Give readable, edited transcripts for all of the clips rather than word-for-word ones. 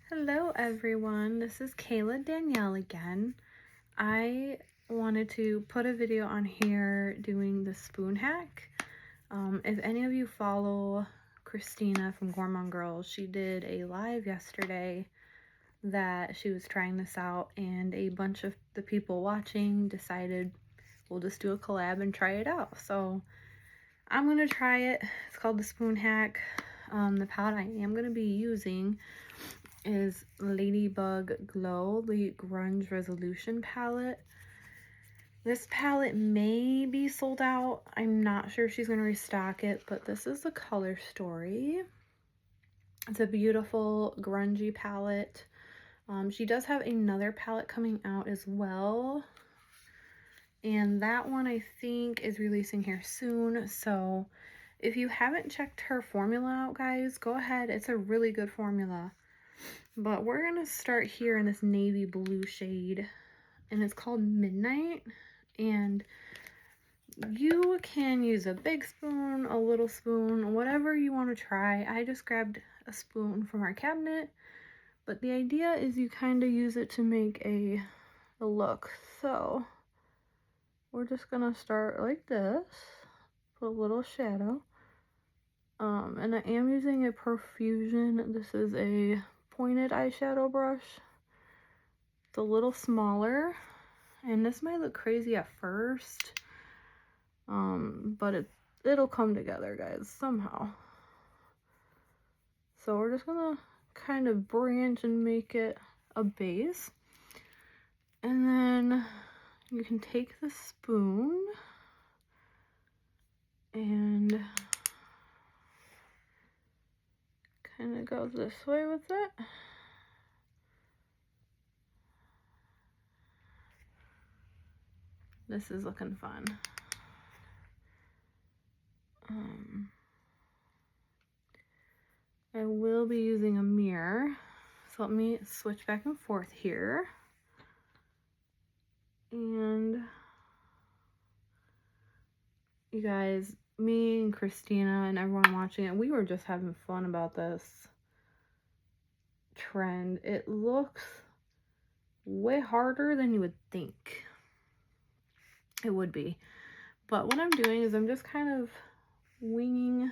Hello everyone, this is Kayla Danielle again. I wanted to put a video on here doing the spoon hack. If any of you follow Christina from Gourmand Girls, she did a live yesterday that she was trying this out, and a bunch of the people watching decided we'll just do a collab and try it out. So I'm gonna try it. It's called the spoon hack. The palette I am gonna be using is Ladybug Glow, the Grunge Resolution palette. This palette may be sold out. I'm not sure if she's going to restock it, but this is the color story. It's a beautiful grungy palette. She does have another palette coming out as well, and that one I think is releasing here soon. So if you haven't checked her formula out, guys, go ahead. It's a really good formula. But we're going to start here in this navy blue shade, and it's called Midnight. And you can use a big spoon, a little spoon, whatever you want to try. I just grabbed a spoon from our cabinet, but the idea is you kind of use it to make a look. So we're just going to start like this, put a little shadow. And I am using a Profusion. This is a pointed eyeshadow brush. It's a little smaller, and this might look crazy at first, but it'll come together, guys, somehow. So we're just gonna kind of branch and make it a base, and then you can take the spoon and kind of go this way with it. This is looking fun. I will be using a mirror, so let me switch back and forth here. And you guys, me and Christina and everyone watching it, we were just having fun about this trend. It looks way harder than you would think it would be. But what I'm doing is I'm just kind of winging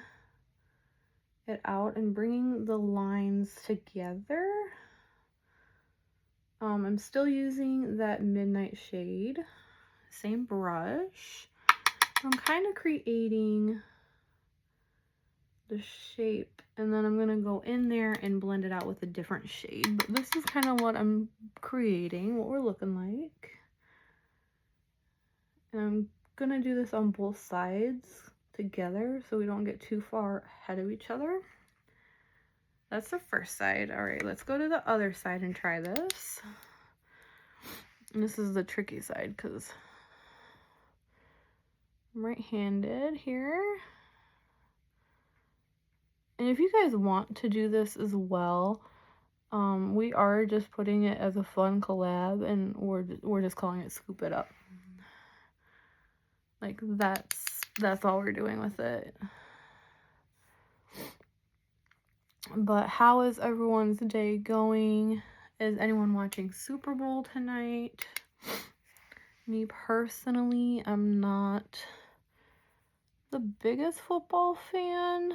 it out and bringing the lines together. I'm still using that Midnight shade, same brush. I'm kind of creating the shape, and then I'm gonna go in there and blend it out with a different shade. But this is kind of what I'm creating, what we're looking like. And I'm gonna do this on both sides together so we don't get too far ahead of each other. That's the first side. All right, let's go to the other side and try this. And this is the tricky side because I'm right-handed here. And if you guys want to do this as well, we are just putting it as a fun collab, and we're just calling it Scoop It Up. Like that's all we're doing with it. But how is everyone's day going? Is anyone watching Super Bowl tonight? Me personally, I'm not the biggest football fan,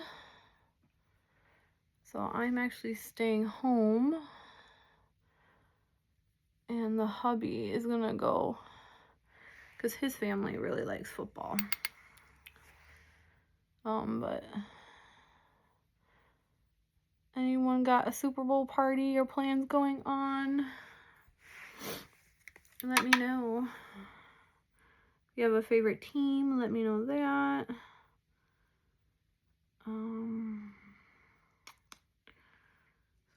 so I'm actually staying home, and the hubby is gonna go because his family really likes football. But anyone got a Super Bowl party or plans going on? Let me know. If you have a favorite team, let me know that.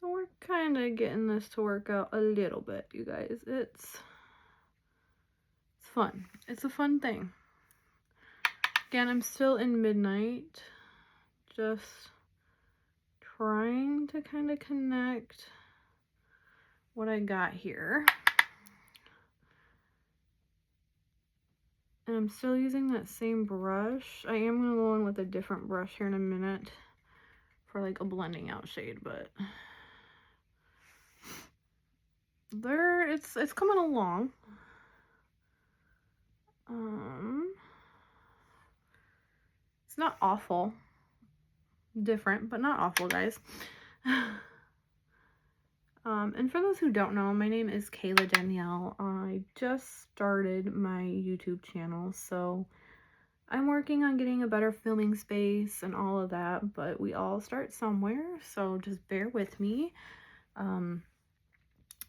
So we're kind of getting this to work out a little bit, you guys. It's fun. It's a fun thing. Again, I'm still in Midnight, just trying to kind of connect what I got here. And I'm still using that same brush. I am going to go in with a different brush here in a minute for like a blending out shade, but it's coming along. It's not awful. Different, but not awful, guys. And for those who don't know, my name is Kayla Danielle. I just started my YouTube channel, so I'm working on getting a better filming space and all of that, but we all start somewhere, so just bear with me.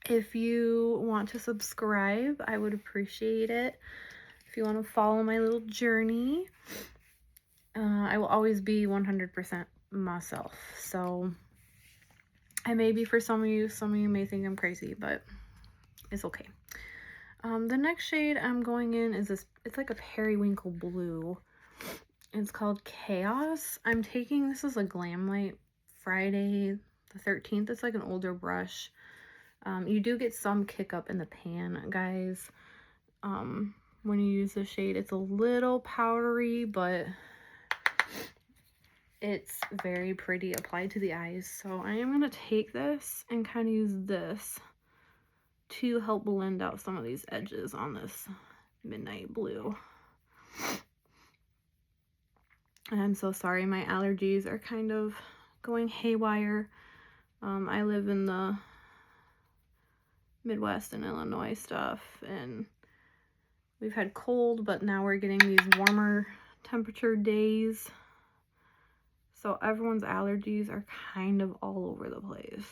If you want to subscribe, I would appreciate it. If you want to follow my little journey, I will always be 100% myself. So I may be for some of you may think I'm crazy, but it's okay. The next shade I'm going in is this, it's like a periwinkle blue. It's called Chaos. I'm taking, this is a Glamlite Friday the 13th. It's like an older brush. You do get some kick up in the pan, guys. When you use the shade, it's a little powdery, but it's very pretty applied to the eyes. So I am going to take this and kind of use this to help blend out some of these edges on this midnight blue. And I'm so sorry, my allergies are kind of going haywire. I live in the Midwest in Illinois stuff, and we've had cold, but now we're getting these warmer temperature days. So everyone's allergies are kind of all over the place.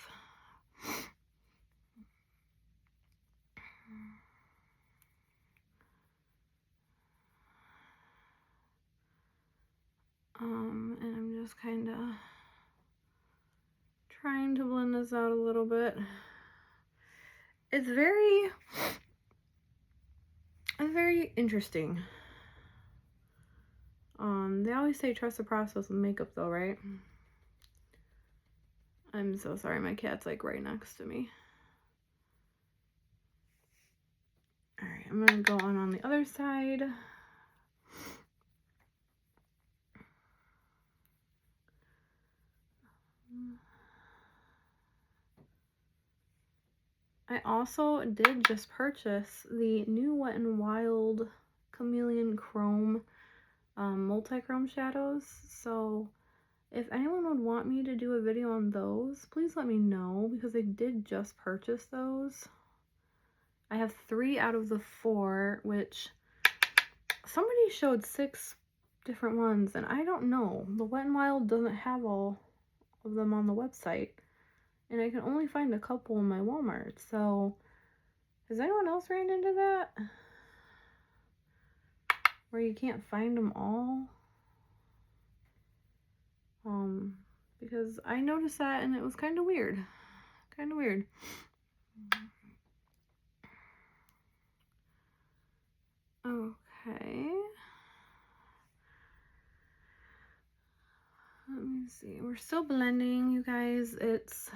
And I'm just kind of trying to blend this out a little bit. It's very interesting. They always say trust the process with makeup though, right? I'm so sorry, my cat's like right next to me. Alright, I'm gonna go on the other side. I also did just purchase the new Wet n Wild Chameleon Chrome multi-chrome shadows, so if anyone would want me to do a video on those, please let me know, because I did just purchase those. I have 3 out of the 4, which somebody showed 6 different ones, and I don't know. The Wet n Wild doesn't have all of them on the website, and I can only find a couple in my Walmart, so has anyone else ran into that? Where you can't find them all? Because I noticed that and it was kind of weird. Kind of weird. Okay. Let me see. We're still blending, you guys. It's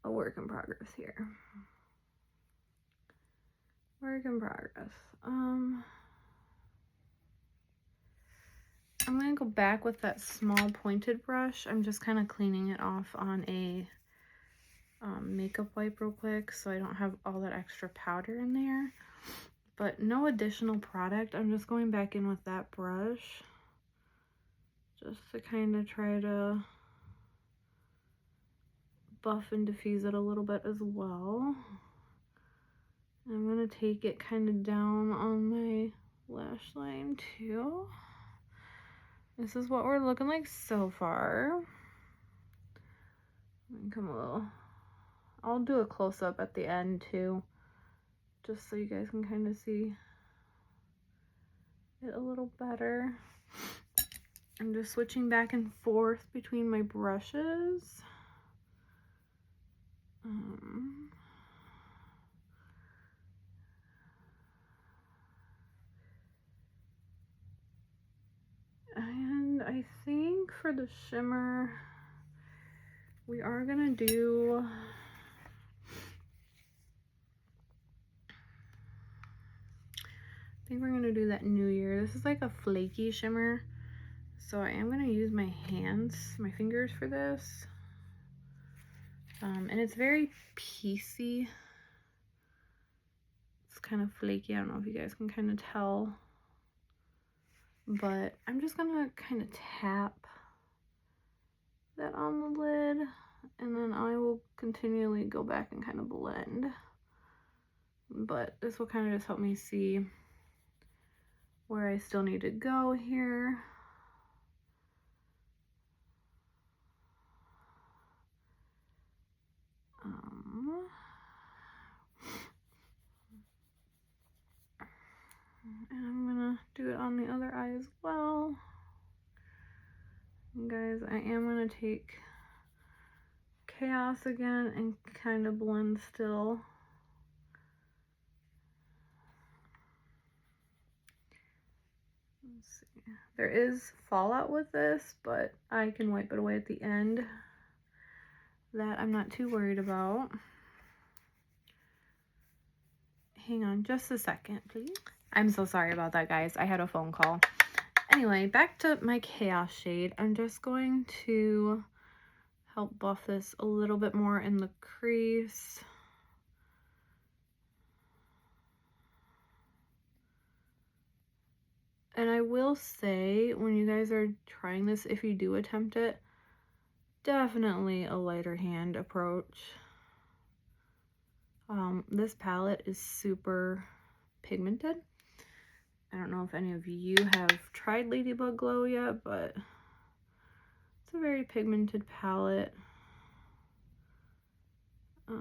a work in progress here. Work in progress. I'm gonna go back with that small pointed brush. I'm just kind of cleaning it off on a makeup wipe real quick so I don't have all that extra powder in there. But no additional product. I'm just going back in with that brush just to kind of try to buff and diffuse it a little bit as well. I'm gonna take it kind of down on my lash line too. This is what we're looking like so far. Come a little. I'll do a close-up at the end too, just so you guys can kind of see it a little better. I'm just switching back and forth between my brushes. And I think for the shimmer, we are gonna do I think we're gonna do that New Year. This is like a flaky shimmer, so I am gonna use my hands, my fingers for this. And it's very piecey. It's kind of flaky. I don't know if you guys can kind of tell. But I'm just gonna kind of tap that on the lid, and then I will continually go back and kind of blend. But this will kind of just help me see where I still need to go here. And I'm gonna do it on the other eye as well. And guys, I am gonna take Chaos again and kind of blend still. Let's see. There is fallout with this, but I can wipe it away at the end. That I'm not too worried about. Hang on just a second, please. I'm so sorry about that, guys. I had a phone call. Anyway, back to my Chaos shade. I'm just going to help buff this a little bit more in the crease. And I will say, when you guys are trying this, if you do attempt it, definitely a lighter hand approach. This palette is super pigmented. I don't know if any of you have tried Ladybug Glow yet, but it's a very pigmented palette. I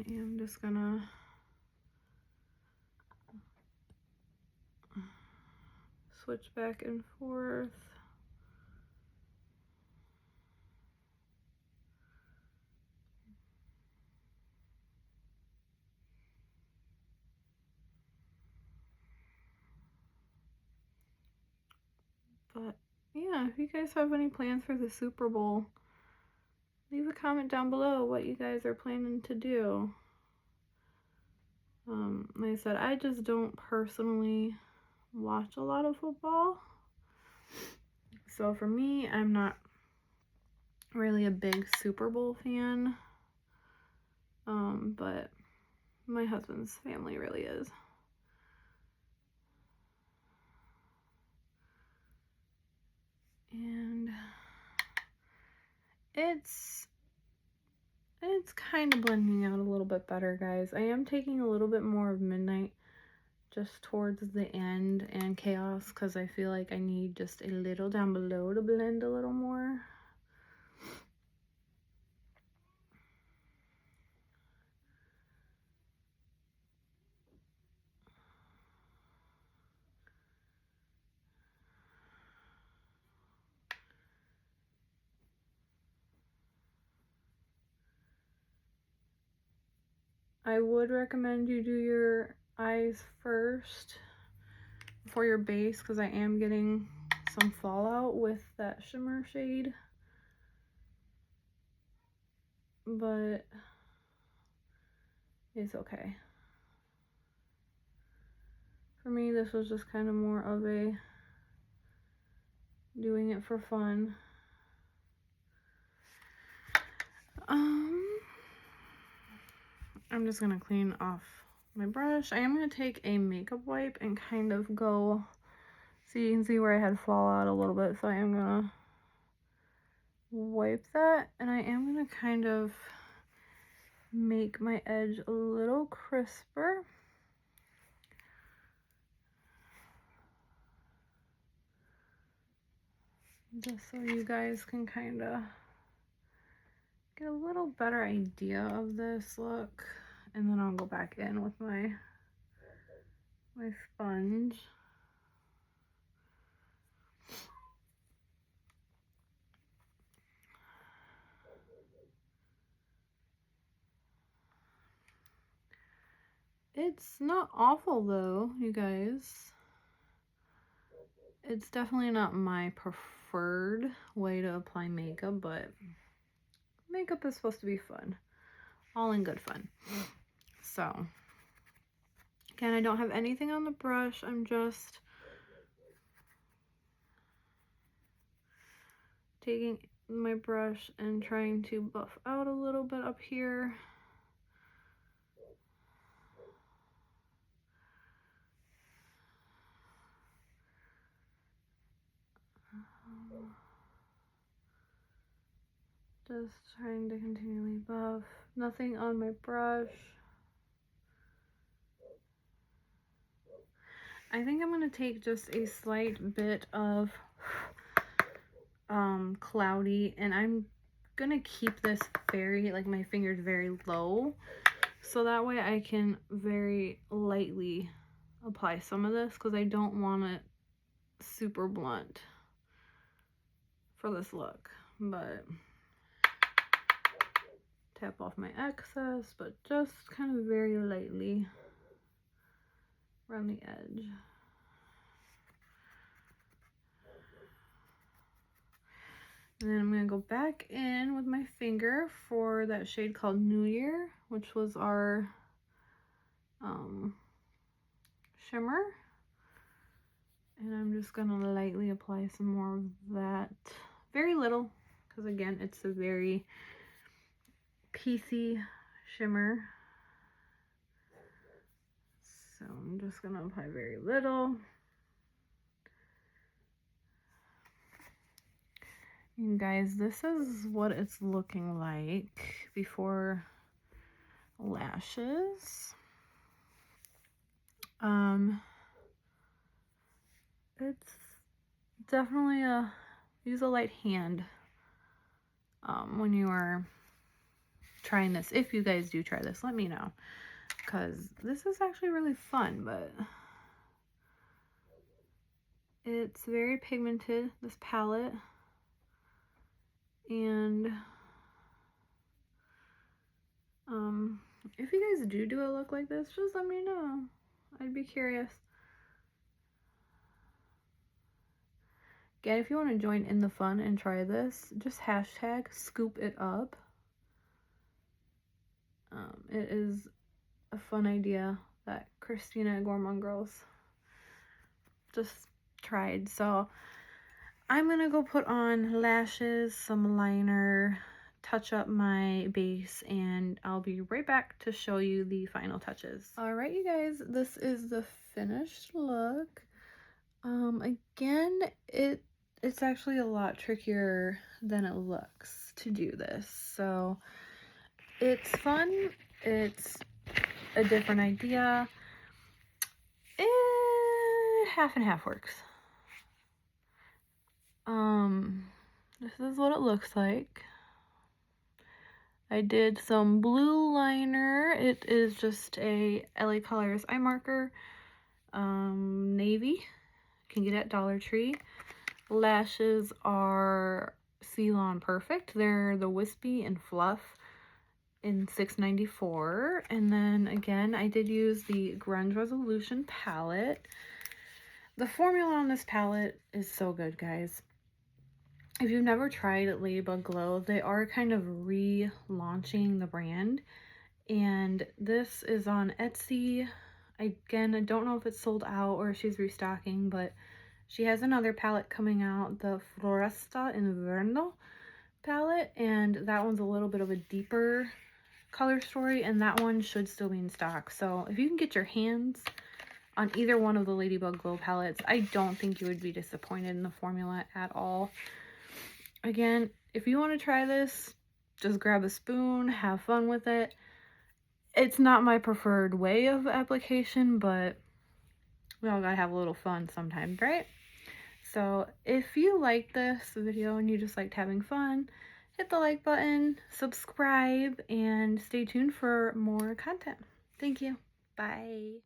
am just gonna switch back and forth. But yeah, if you guys have any plans for the Super Bowl, leave a comment down below what you guys are planning to do. Like I said, I just don't personally watch a lot of football. So for me, I'm not really a big Super Bowl fan. But my husband's family really is. And it's kind of blending out a little bit better, guys. I am taking a little bit more of Midnight just towards the end and Chaos because I feel like I need just a little down below to blend a little more. I would recommend you do your eyes first before your base because I am getting some fallout with that shimmer shade. But it's okay. For me, this was just kind of more of a doing it for fun. I'm just gonna clean off my brush. I am gonna take a makeup wipe and kind of go, so you can see where I had fallout a little bit. So I am gonna wipe that, and I am gonna kind of make my edge a little crisper. Just so you guys can kind of get a little better idea of this look. And then I'll go back in with my sponge. It's not awful though, you guys. It's definitely not my preferred way to apply makeup, but makeup is supposed to be fun. All in good fun. So, again, I don't have anything on the brush. I'm just taking my brush and trying to buff out a little bit up here. Just trying to continually buff. Nothing on my brush. I think I'm going to take just a slight bit of cloudy, and I'm going to keep this very, like, my fingers very low, so that way I can very lightly apply some of this, because I don't want it super blunt for this look. But tap off my excess, but just kind of very lightly around the edge. And then I'm going to go back in with my finger for that shade called New Year, which was our shimmer. And I'm just going to lightly apply some more of that. Very little, because again, it's a very piecey shimmer. So I'm just going to apply very little. And guys, this is what it's looking like before lashes. It's definitely use a light hand when you are trying this. If you guys do try this, let me know, because this is actually really fun. But it's very pigmented, this palette, and if you guys do a look like this, just let me know. I'd be curious. Again, if you want to join in the fun and try this, just hashtag scoop it up. It is a fun idea that Christina Gourmand Girls just tried. So I'm gonna go put on lashes, some liner, touch up my base, and I'll be right back to show you the final touches. All right, you guys, this is the finished look. Again, it's actually a lot trickier than it looks to do this. So it's fun. It's a different idea. Half and half works. This is what it looks like. I did some blue liner. It is just a LA Colors eye marker. Navy. You can get at Dollar Tree. Lashes are Ceylon Perfect. They're the Wispy and Fluff in $6.94. And then again, I did use the Grunge Resolution palette. The formula on this palette is so good, guys. If you've never tried Ladybug Glow, they are kind of relaunching the brand. And this is on Etsy. Again, I don't know if it's sold out or if she's restocking, but she has another palette coming out, the Floresta Inverno palette, and that one's a little bit of a deeper color story, and that one should still be in stock. So if you can get your hands on either one of the Ladybug Glow palettes, I don't think you would be disappointed in the formula at all. Again, if you want to try this, just grab a spoon, have fun with it. It's not my preferred way of application, but we all gotta have a little fun sometimes, right? So if you like this video and you just liked having fun, hit the like button, subscribe, and stay tuned for more content. Thank you. Bye.